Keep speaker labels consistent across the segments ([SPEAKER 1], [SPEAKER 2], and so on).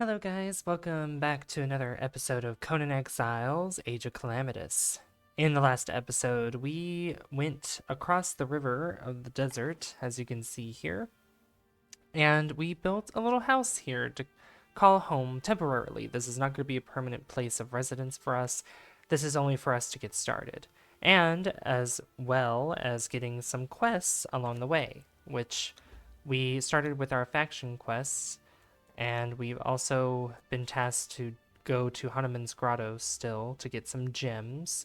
[SPEAKER 1] Hello guys, welcome back to another episode of Conan Exiles, Age of Calamitous. In the last episode, we went across the river of the desert, as you can see here, and we built a little house here to call home temporarily. This is not going to be a permanent place of residence for us. This is only for us to get started, and as well as getting some quests along the way, which we started with our faction quests. And we've also been tasked to go to Hanuman's Grotto still to get some gems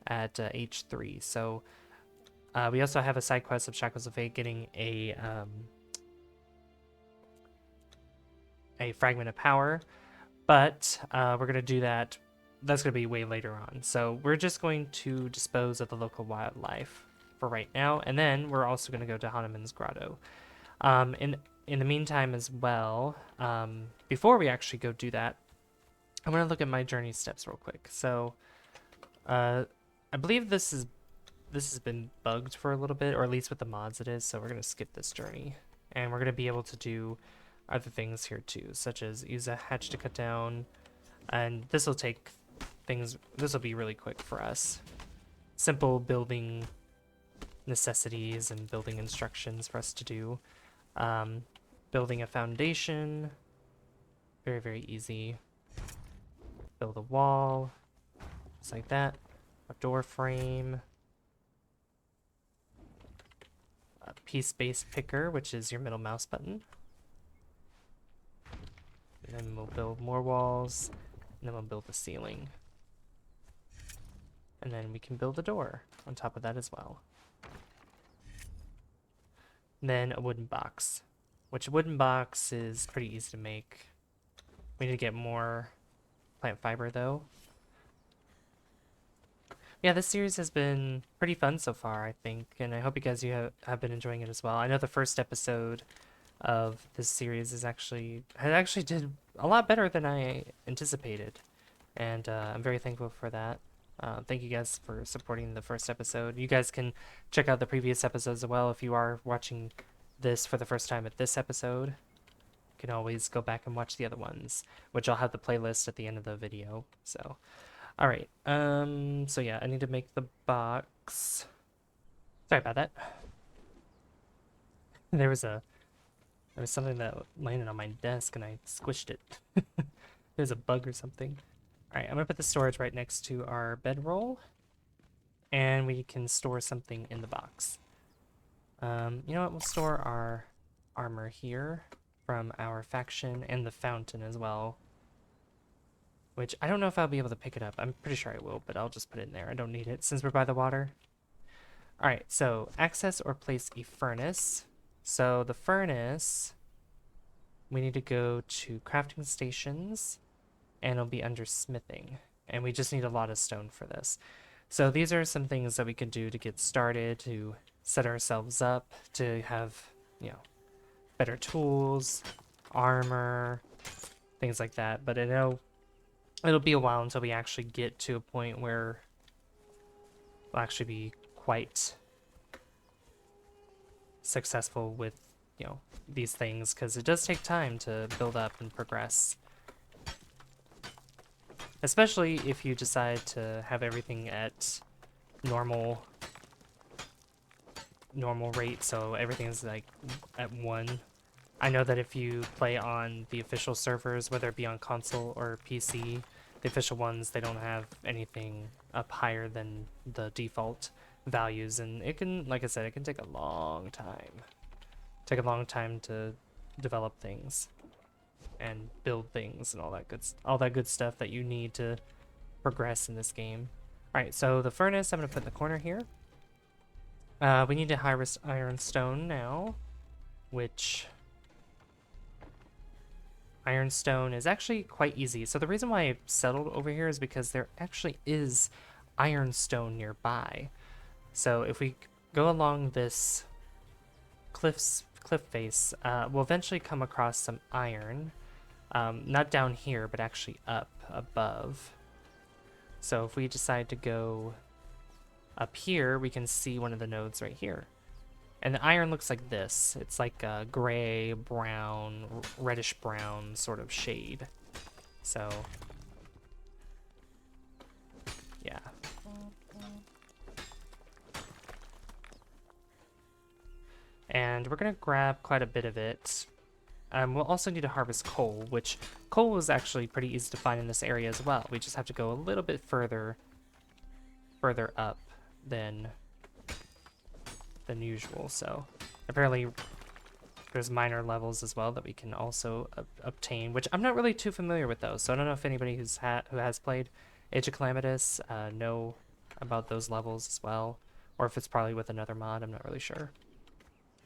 [SPEAKER 1] at H3. So we also have a side quest of Shackles of Fate getting a Fragment of Power. But we're going to do that. That's going to be way later on. So we're just going to dispose of the local wildlife for right now. And then we're also going to go to Hanuman's Grotto. In the meantime as well, before we actually go do that, I'm going to look at my journey steps real quick. So I believe this has been bugged for a little bit, or at least with the mods it is, so we're going to skip this journey. And we're going to be able to do other things here too, such as use a hatch to cut down, and this will be really quick for us. Simple building necessities and building instructions for us to do. Building a foundation, very, very easy. Build a wall, just like that. A door frame. A piece-based picker, which is your middle mouse button. And then we'll build more walls, and then we'll build the ceiling. And then we can build a door on top of that as well. And then a wooden box. Which wooden box is pretty easy to make. We need to get more plant fiber though. Yeah, this series has been pretty fun so far, I think, and I hope you guys have been enjoying it as well. I know the first episode of this series had actually did a lot better than I anticipated, and I'm very thankful for that. Thank you guys for supporting the first episode. You guys can check out the previous episodes as well if you are watching this for the first time at this episode. You can always go back and watch the other ones, which I'll have the playlist at the end of the video. So, all right. So yeah, I need to make the box. Sorry about that. There was something that landed on my desk and I squished it. There's a bug or something. All right, I'm gonna put the storage right next to our bedroll, and we can store something in the box. You know what? We'll store our armor here from our faction and the fountain as well. Which I don't know if I'll be able to pick it up. I'm pretty sure I will, but I'll just put it in there. I don't need it since we're by the water. Alright, so access or place a furnace. So the furnace, we need to go to crafting stations, and it'll be under smithing. And we just need a lot of stone for this. So these are some things that we can do to get started, to set ourselves up, to have, you know, better tools, armor, things like that. But it'll be a while until we actually get to a point where we'll actually be quite successful with, you know, these things, because it does take time to build up and progress. Especially if you decide to have everything at normal rate, so everything's like at 1. I know that if you play on the official servers, whether it be on console or PC, the official ones, they don't have anything up higher than the default values, and it can, like I said, it can take a long time. Take a long time to develop things and build things and all that good stuff that you need to progress in this game. All right, so the furnace I'm gonna put in the corner here. We need to harvest ironstone now, which ironstone is actually quite easy. So the reason why I settled over here is because there actually is ironstone nearby. So if we go along this cliff face, we'll eventually come across some iron. Not down here, but actually up above. So if we decide to go up here, we can see one of the nodes right here. And the iron looks like this. It's like a gray, brown, reddish brown sort of shade. So, yeah. And we're going to grab quite a bit of it. We'll also need to harvest coal, which coal is actually pretty easy to find in this area as well. We just have to go a little bit further up than usual. So apparently there's minor levels as well that we can also obtain, which I'm not really too familiar with those. So I don't know if anybody who has played Age of Calamitous know about those levels as well, or if it's probably with another mod. I'm not really sure.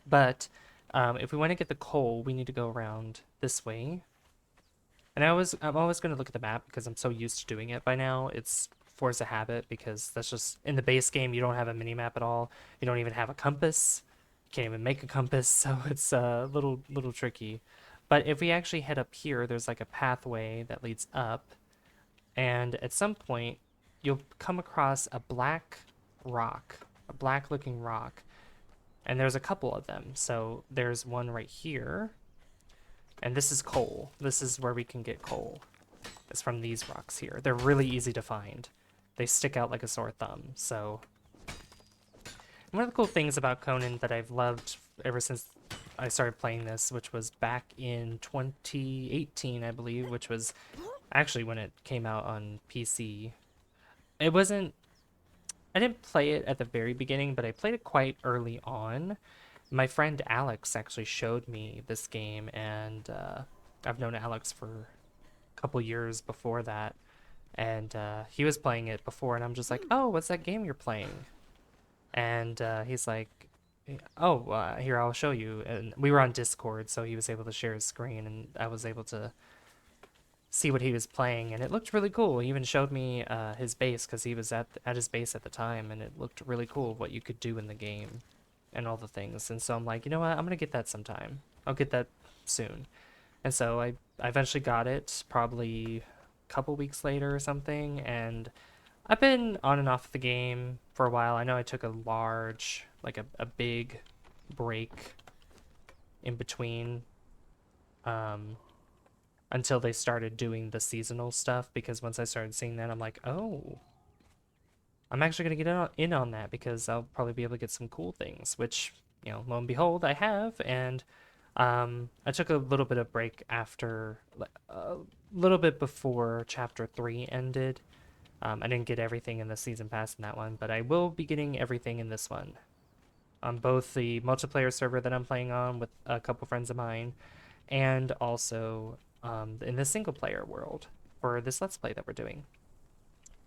[SPEAKER 1] But if we want to get the coal, we need to go around this way. And I'm always going to look at the map because I'm so used to doing it by now. It's force a habit because that's just in the base game. You don't have a mini map at all. You don't even have a compass. You can't even make a compass, so it's a little tricky. But if we actually head up here, there's like a pathway that leads up, and at some point you'll come across a black rock, a black looking rock. And there's a couple of them. So there's one right here. And this is coal. This is where we can get coal. It's from these rocks here. They're really easy to find. They stick out like a sore thumb. So one of the cool things about Conan that I've loved ever since I started playing this, which was back in 2018, I believe, which was actually when it came out on PC. It wasn't I didn't play it at the very beginning, but I played it quite early on. My friend Alex actually showed me this game, and I've known Alex for a couple years before that, and he was playing it before, and I'm just like, oh, what's that game you're playing? And he's like, oh, here, I'll show you. And we were on Discord, so he was able to share his screen, and I was able to see what he was playing, and it looked really cool. He even showed me his base because he was at his base at the time, and it looked really cool what you could do in the game and all the things. And so I'm like, you know what, I'm gonna get that sometime. I'll get that soon. And so I eventually got it, probably a couple weeks later or something, and I've been on and off the game for a while. I know I took a large, like a big break in between until they started doing the seasonal stuff, because once I started seeing that, I'm like, oh, I'm actually going to get in on that because I'll probably be able to get some cool things, which, you know, lo and behold, I have. And I took a little bit of break after, a little bit before Chapter 3 ended. I didn't get everything in the season pass in that one, but I will be getting everything in this one. On both the multiplayer server that I'm playing on with a couple friends of mine, and also in the single player world for this Let's Play that we're doing.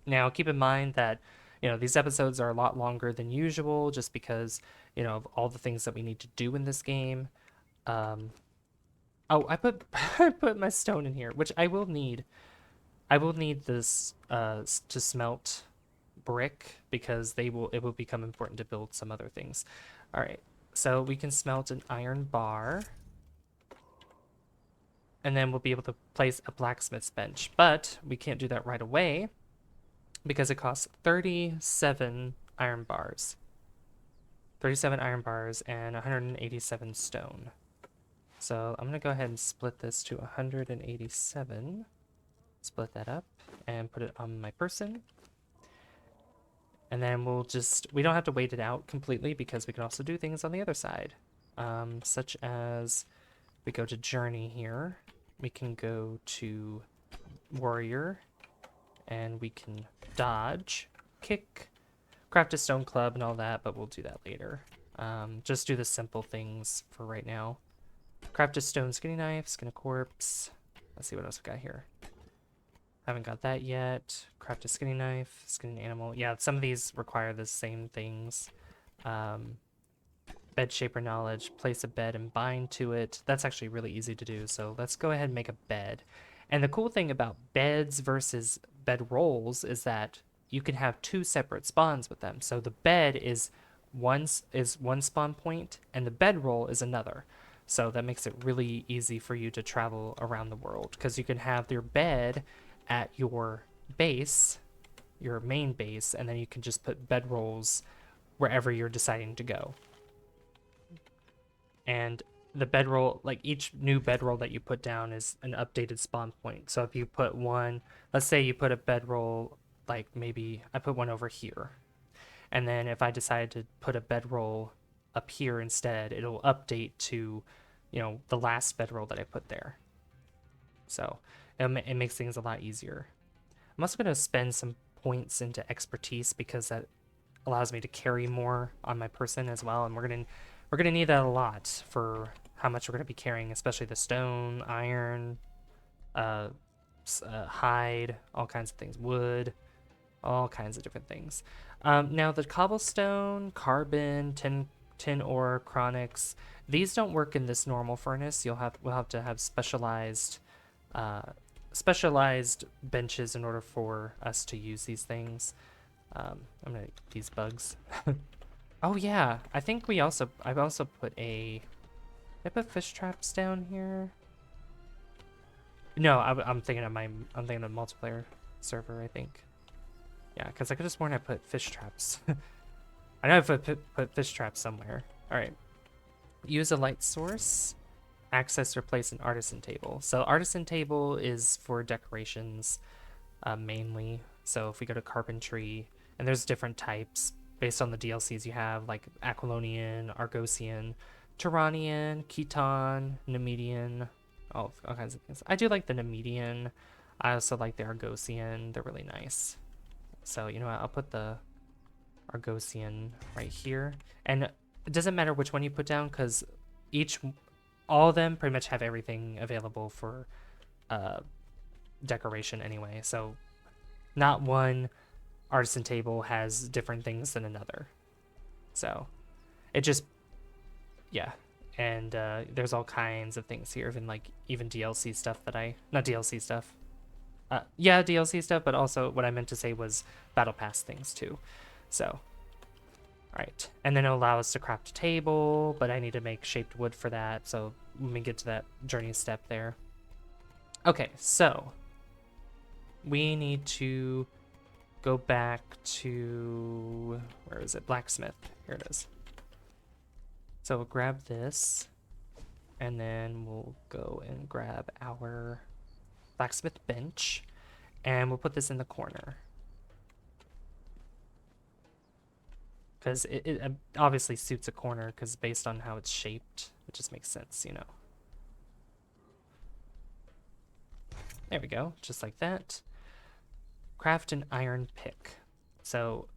[SPEAKER 1] Now, keep in mind that, you know, these episodes are a lot longer than usual just because, you know, of all the things that we need to do in this game. Oh, I put I put my stone in here, which I will need. I will need this to smelt brick because it will become important to build some other things. All right, so we can smelt an iron bar. And then we'll be able to place a blacksmith's bench. But we can't do that right away because it costs 37 iron bars. 37 iron bars and 187 stone. So I'm going to go ahead and split this to 187. Split that up and put it on my person. And then we don't have to wait it out completely because we can also do things on the other side. Such as we go to journey here. We can go to warrior, and we can dodge, kick, craft a stone club and all that, but we'll do that later. Just do the simple things for right now. Craft a stone skinny knife, skin a corpse. Let's see what else we got here. Haven't got that yet. Craft a skinny knife, skin an animal. Yeah, some of these require the same things. Bed shaper knowledge, place a bed and bind to it. That's actually really easy to do. So let's go ahead and make a bed. And the cool thing about beds versus bed rolls is that you can have two separate spawns with them. So the bed is one spawn point and the bedroll is another. So that makes it really easy for you to travel around the world because you can have your bed at your base, your main base, and then you can just put bedrolls wherever you're deciding to go. And the bedroll, like each new bedroll that you put down is an updated spawn point. So if you put one, let's say you put a bedroll, like maybe I put one over here. And then if I decide to put a bedroll up here instead, it'll update to, you know, the last bedroll that I put there. So it makes things a lot easier. I'm also going to spend some points into expertise because that allows me to carry more on my person as well, and we're gonna need that a lot for how much we're gonna be carrying, especially the stone, iron, hide, all kinds of things, wood, all kinds of different things. Now the cobblestone, carbon, tin ore, chronics, these don't work in this normal furnace. We'll have to have specialized benches in order for us to use these things. I'm gonna these bugs. Oh yeah, I think I've also put I put fish traps down here. No, I'm thinking of multiplayer server, I think. Yeah, because I could have sworn I put fish traps. I know I put fish traps somewhere. All right. Use a light source. Access or place an artisan table. So artisan table is for decorations, mainly. So if we go to carpentry, and there's different types based on the DLCs you have, like Aquilonian, Argosian, Turanian, Khitan, Nemedian, all kinds of things. I do like the Nemedian. I also like the Argosian. They're really nice. So, you know what? I'll put the Argosian right here. And it doesn't matter which one you put down because all of them pretty much have everything available for decoration anyway. So not one artisan table has different things than another. So it just, yeah. And there's all kinds of things here, even DLC stuff not DLC stuff. Yeah, DLC stuff, but also what I meant to say was Battle Pass things too. So, all right. And then it'll allow us to craft a table, but I need to make shaped wood for that. So when we get to that journey step there. Okay, so we need to go back to, where is it? Blacksmith. Here it is. So we'll grab this, and then we'll go and grab our blacksmith bench, and we'll put this in the corner. Because it obviously suits a corner, because based on how it's shaped, it just makes sense, you know. There we go, just like that. Craft an iron pick. So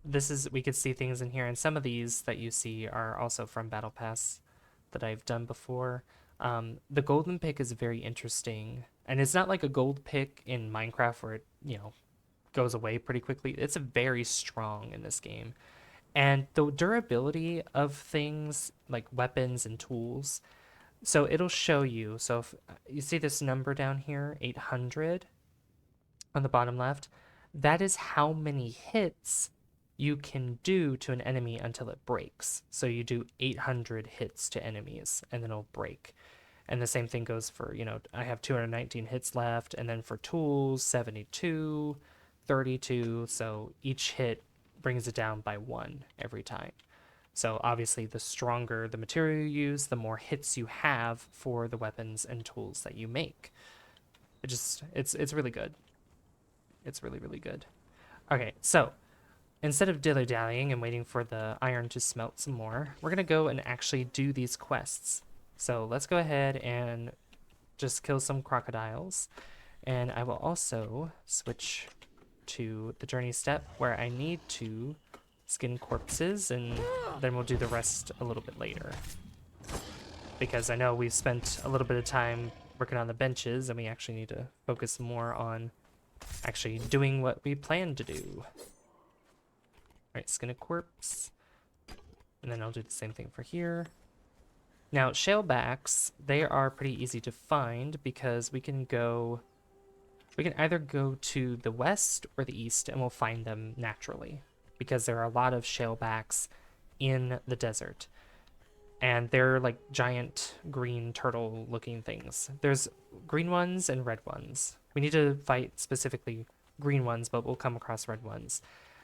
[SPEAKER 1] we could see things in here, and some of these that you see are also from Battle Pass that I've done before. The golden pick is very interesting, and it's not like a gold pick in Minecraft where it, you know, goes away pretty quickly. It's very strong in this game. And the durability of things like weapons and tools, so it'll show you. So if you see this number down here, 800 on the bottom left, that is how many hits you can do to an enemy until it breaks. So you do 800 hits to enemies and then it'll break. And the same thing goes for, you know, I have 219 hits left, and then for tools, 72, 32. So each hit brings it down by 1 every time. So obviously the stronger the material you use, the more hits you have for the weapons and tools that you make. It's really good. It's really, really good. Okay, so instead of dilly-dallying and waiting for the iron to smelt some more, we're going to go and actually do these quests. So let's go ahead and just kill some crocodiles. And I will also switch to the journey step where I need to skin corpses, and then we'll do the rest a little bit later. Because I know we've spent a little bit of time working on the benches, and we actually need to focus more on actually doing what we plan to do. Alright, skin a corpse. And then I'll do the same thing for here. Now, shalebacks, they are pretty easy to find because we can either go to the west or the east and we'll find them naturally because there are a lot of shalebacks in the desert. And they're like giant green turtle looking things. There's green ones and red ones. We need to fight specifically green ones, but we'll come across red ones.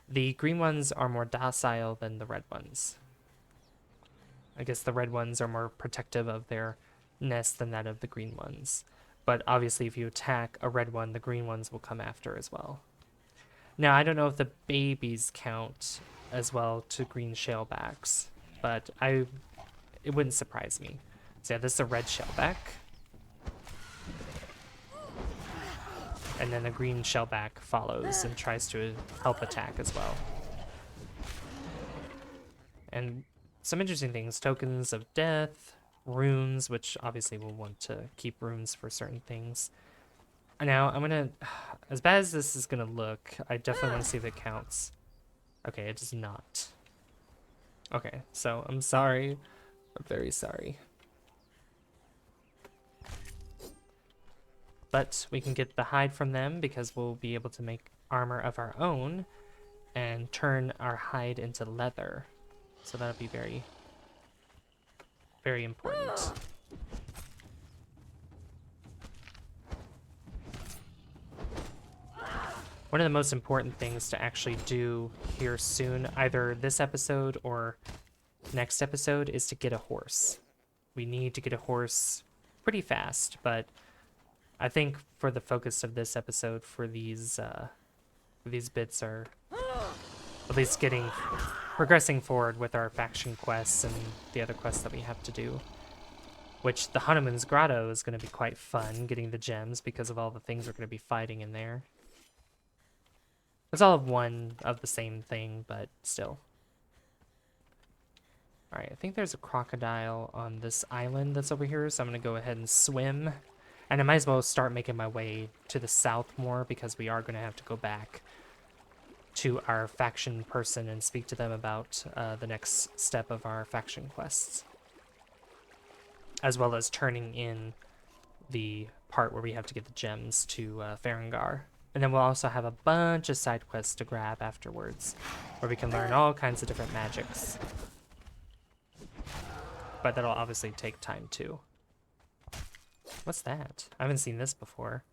[SPEAKER 1] The green ones are more docile than the red ones. I guess the red ones are more protective of their nest than that of the green ones. But obviously if you attack a red one, the green ones will come after as well. Now, I don't know if the babies count as well to green shellbacks, but it wouldn't surprise me. So yeah, this is a red shellback. And then the green shellback follows and tries to help attack as well. And some interesting things, tokens of death, runes, which obviously we'll want to keep runes for certain things. Now, I'm gonna, as bad as this is gonna look, I definitely want to see if it counts. Okay, it does not. Okay, so I'm sorry. I'm very sorry. But we can get the hide from them because we'll be able to make armor of our own and turn our hide into leather. So that'll be very, very important. One of the most important things to actually do here soon, either this episode or next episode, is to get a horse. We need to get a horse pretty fast, but I think for the focus of this episode, for these bits are at least progressing forward with our faction quests and the other quests that we have to do. Which the Hanuman's Grotto is going to be quite fun, getting the gems because of all the things we're going to be fighting in there. It's all one of the same thing, but still. Alright, I think there's a crocodile on this island that's over here, so I'm going to go ahead and swim. And I might as well start making my way to the south more, because we are going to have to go back to our faction person and speak to them about the next step of our faction quests. As well as turning in the part where we have to get the gems to Farengar. And then we'll also have a bunch of side quests to grab afterwards, where we can learn all kinds of different magics. But that'll obviously take time too. What's that? I haven't seen this before.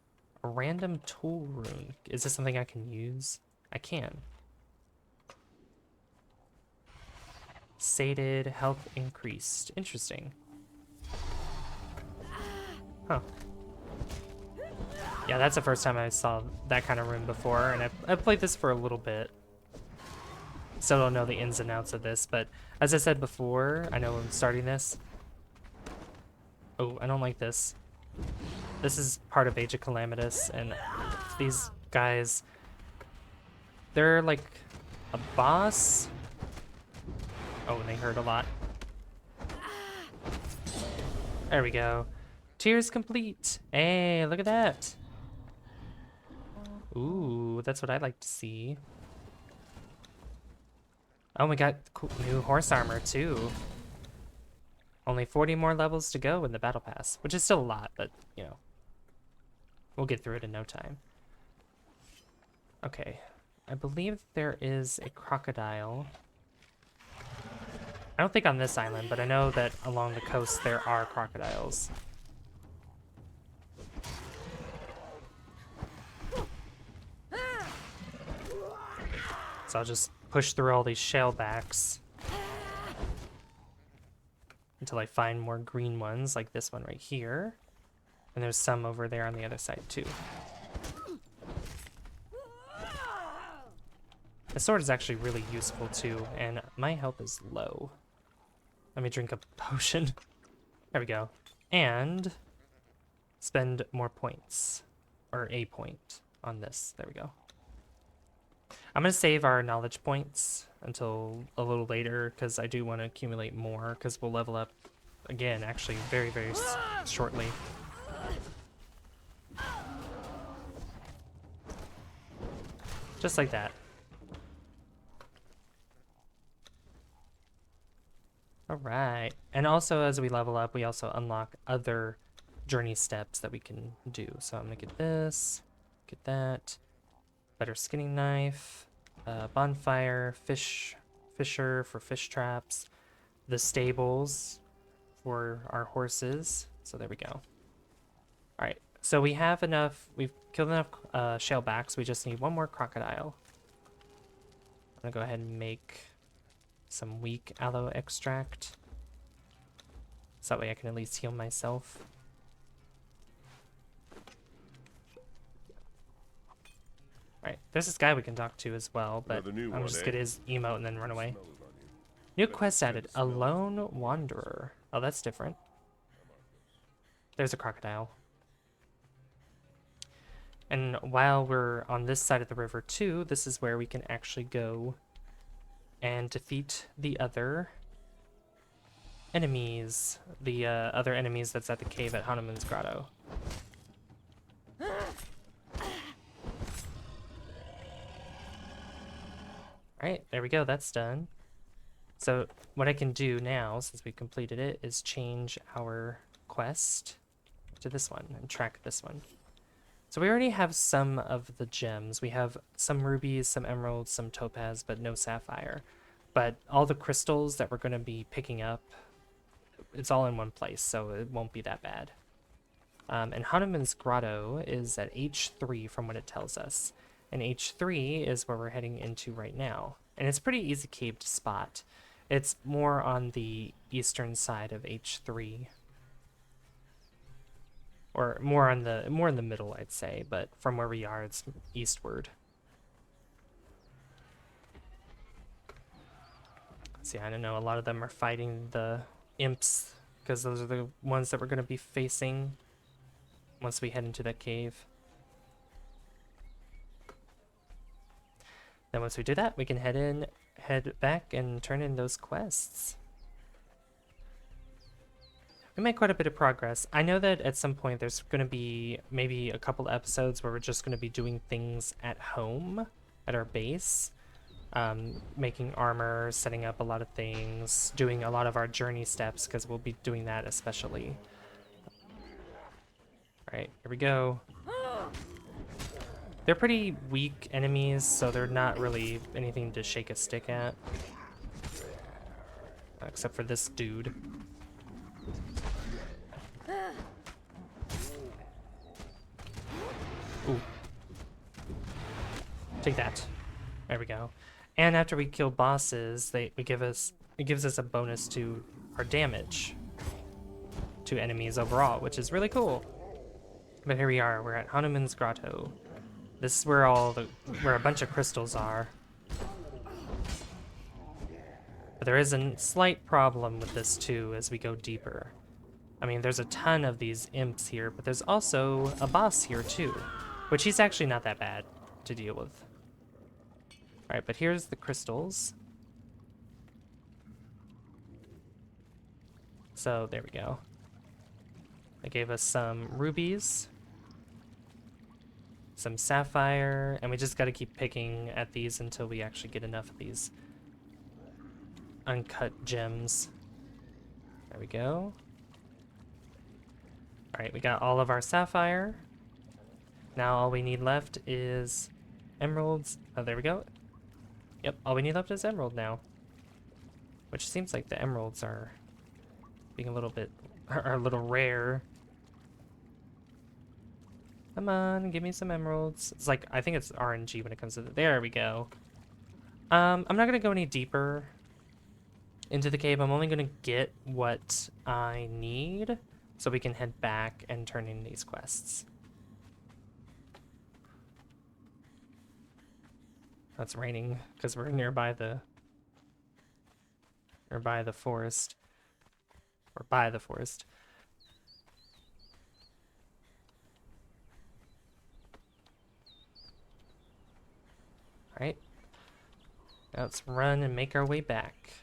[SPEAKER 1] A random tool rune. Is this something I can use? I can. Sated, health increased. Interesting. Huh. Yeah, that's the first time I saw that kind of rune before, and I've played this for a little bit. Still don't know the ins and outs of this, but as I said before, I know I'm starting this. Oh, I don't like this. This is part of Age of Calamitous, and these guys, they're like a boss. Oh, and they hurt a lot. There we go. Tiers complete. Hey, look at that. Ooh, that's what I like to see. Oh, we got cool new horse armor too. Only 40 more levels to go in the battle pass, which is still a lot, but you know, we'll get through it in no time. Okay, I believe there is a crocodile. I don't think on this island, but I know that along the coast there are crocodiles. So I'll just push through all these shellbacks until I find more green ones, like this one right here. And there's some over there on the other side too. The sword is actually really useful too, and my health is low. Let me drink a potion. There we go. And spend more points, or a point on this. There we go. I'm going to save our knowledge points until a little later, because I do want to accumulate more, because we'll level up again, actually, very, very shortly. Just like that. Alright. And also, as we level up, we also unlock other journey steps that we can do. So I'm going to get this, get that. Better skinning knife, bonfire, fisher for fish traps, the stables for our horses. So there we go. All right, so we have enough. We've killed enough shellbacks. We just need one more crocodile. I'm gonna go ahead and make some weak aloe extract. So that way I can at least heal myself. Alright, there's this guy we can talk to as well, but I'm just get his emote and then run away. New quest added, a lone wanderer. Oh, that's different. There's a crocodile. And while we're on this side of the river too, this is where we can actually go and defeat the other enemies. The other enemies that's at the cave at Hanuman's Grotto. Alright, there we go, that's done. So what I can do now, since we completed it, is change our quest to this one and track this one. So we already have some of the gems. We have some rubies, some emeralds, some topaz, but no sapphire. But all the crystals that we're going to be picking up, it's all in one place, so it won't be that bad. And Hanuman's Grotto is at H3 from what it tells us. And H3 is where we're heading into right now. And it's pretty easy cave to spot. It's more on the eastern side of H3. Or more in the middle, I'd say, but from where we are, it's eastward. See, I don't know, a lot of them are fighting the Imps, because those are the ones that we're going to be facing once we head into that cave. Then once we do that, we can head back and turn in those quests. We made quite a bit of progress. I know that at some point there's going to be maybe a couple episodes where we're just going to be doing things at home, at our base. Making armor, setting up a lot of things, doing a lot of our journey steps, because we'll be doing that especially. Alright, here we go. They're pretty weak enemies, so they're not really anything to shake a stick at. Except for this dude. Ooh. Take that. There we go. And after we kill bosses, it gives us a bonus to our damage to enemies overall, which is really cool. But here we are, we're at Hanuman's Grotto. This is where where a bunch of crystals are. But there is a slight problem with this too as we go deeper. I mean, there's a ton of these imps here, but there's also a boss here too, which he's actually not that bad to deal with. Alright, but here's the crystals. So there we go. They gave us some rubies, some sapphire, and we just got to keep picking at these until we actually get enough of these uncut gems. There we go. Alright, we got all of our sapphire. Now all we need left is emeralds. Oh, there we go. Yep, all we need left is emerald now. Which seems like the emeralds are being a little rare. Come on, give me some emeralds. It's like, I think it's RNG when it comes to there we go. I'm not gonna go any deeper into the cave. I'm only gonna get what I need so we can head back and turn in these quests. It's raining because we're nearby the forest. Or by the forest. Alright. Now let's run and make our way back.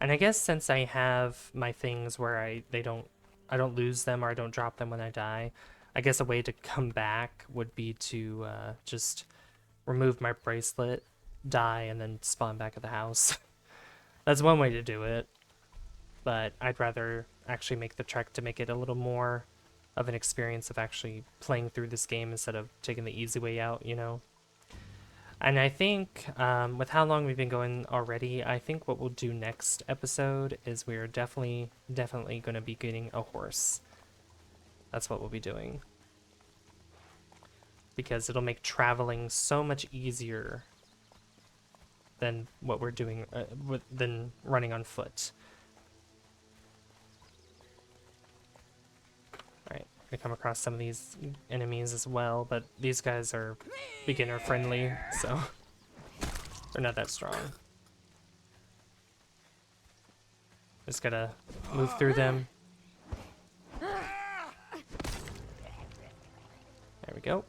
[SPEAKER 1] And I guess since I have my things where I don't lose them or I don't drop them when I die, I guess a way to come back would be to just remove my bracelet, die, and then spawn back at the house. That's one way to do it, but I'd rather actually make the trek to make it a little more of an experience of actually playing through this game instead of taking the easy way out, you know? And I think, with how long we've been going already, I think what we'll do next episode is we're definitely going to be getting a horse. That's what we'll be doing. Because it'll make traveling so much easier than what we're doing, than running on foot. Alright, I come across some of these enemies as well, but these guys are beginner friendly, so they're not that strong. Just gotta move through them. There we go.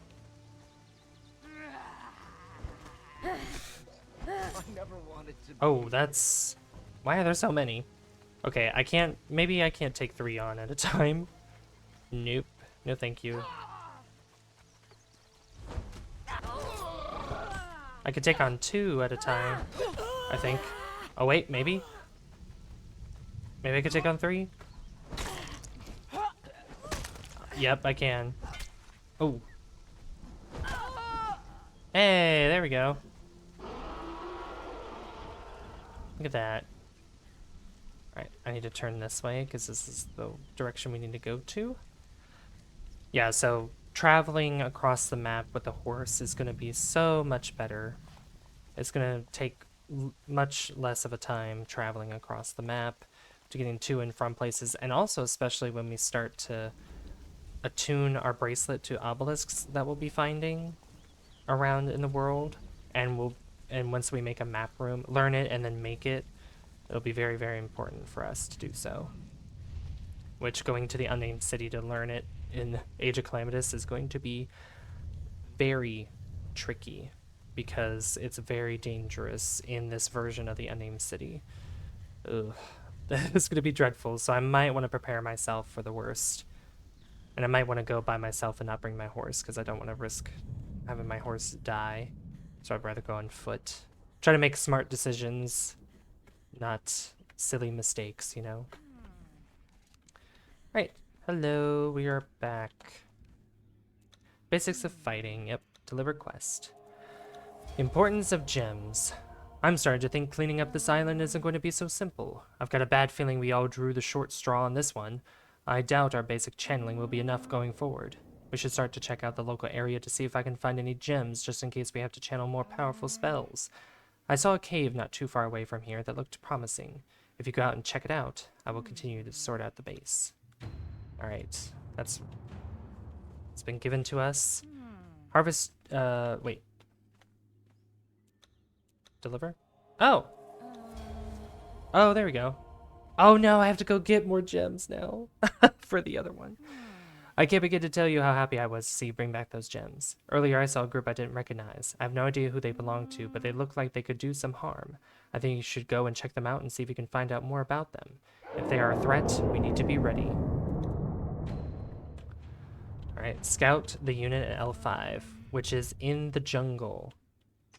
[SPEAKER 1] Oh, that's... Why are there so many? Okay, I can't... Maybe I can't take 3 on at a time. Nope. No thank you. I could take on 2 at a time, I think. Oh wait, maybe? Maybe I could take on 3? Yep, I can. Oh. Hey, there we go. Look at that. Alright, I need to turn this way because this is the direction we need to go to. Yeah, so traveling across the map with a horse is going to be so much better. It's going to take much less of a time traveling across the map to getting to and from places, and also especially when we start to attune our bracelet to obelisks that we'll be finding around in the world, and once we make a map room, learn it and then make it, it'll be very, very important for us to do so. Which, going to the unnamed city to learn it in Age of Calamitous is going to be very tricky, because it's very dangerous in this version of the unnamed city. Ugh. It's going to be dreadful, so I might want to prepare myself for the worst. And I might want to go by myself and not bring my horse, because I don't want to risk having my horse die. So I'd rather go on foot. Try to make smart decisions, not silly mistakes, you know? Right. Hello, we are back. Basics of fighting. Yep. Deliver quest. Importance of gems. I'm starting to think cleaning up this island isn't going to be so simple. I've got a bad feeling we all drew the short straw on this one. I doubt our basic channeling will be enough going forward. We should start to check out the local area to see if I can find any gems, just in case we have to channel more powerful spells. I saw a cave not too far away from here that looked promising. If you go out and check it out, I will continue to sort out the base. Alright, it's been given to us. Harvest, wait. Deliver? Oh! Oh, there we go. Oh no, I have to go get more gems now for the other one. I can't begin to tell you how happy I was to see you bring back those gems. Earlier I saw a group I didn't recognize. I have no idea who they belong to, but they look like they could do some harm. I think you should go and check them out and see if you can find out more about them. If they are a threat, we need to be ready. Alright, scout the unit at L5, which is in the jungle.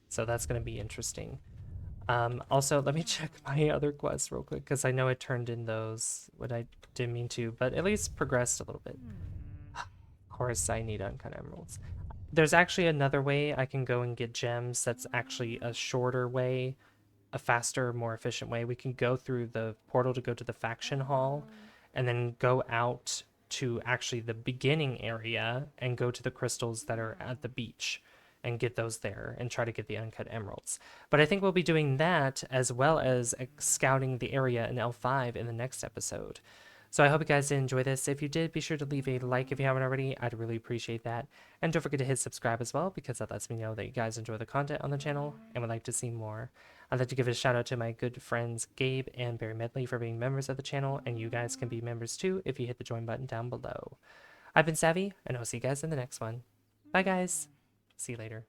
[SPEAKER 1] So that's going to be interesting. Also, let me check my other quests real quick, because I know I turned in those, what I didn't mean to, but at least progressed a little bit. Of course, I need uncut emeralds. There's actually another way I can go and get gems that's actually a shorter way, a faster, more efficient way. We can go through the portal to go to the faction hall, and then go out to actually the beginning area and go to the crystals that are at the beach and get those there and try to get the uncut emeralds. But I think we'll be doing that as well as scouting the area in L5 in the next episode. So I hope you guys did enjoy this. If you did, be sure to leave a like if you haven't already. I'd really appreciate that. And don't forget to hit subscribe as well, because that lets me know that you guys enjoy the content on the channel and would like to see more. I'd like to give a shout out to my good friends Gabe and Barry Medley for being members of the channel, and you guys can be members too if you hit the join button down below. I've been Savvy, and I'll see you guys in the next one. Bye guys. See you later.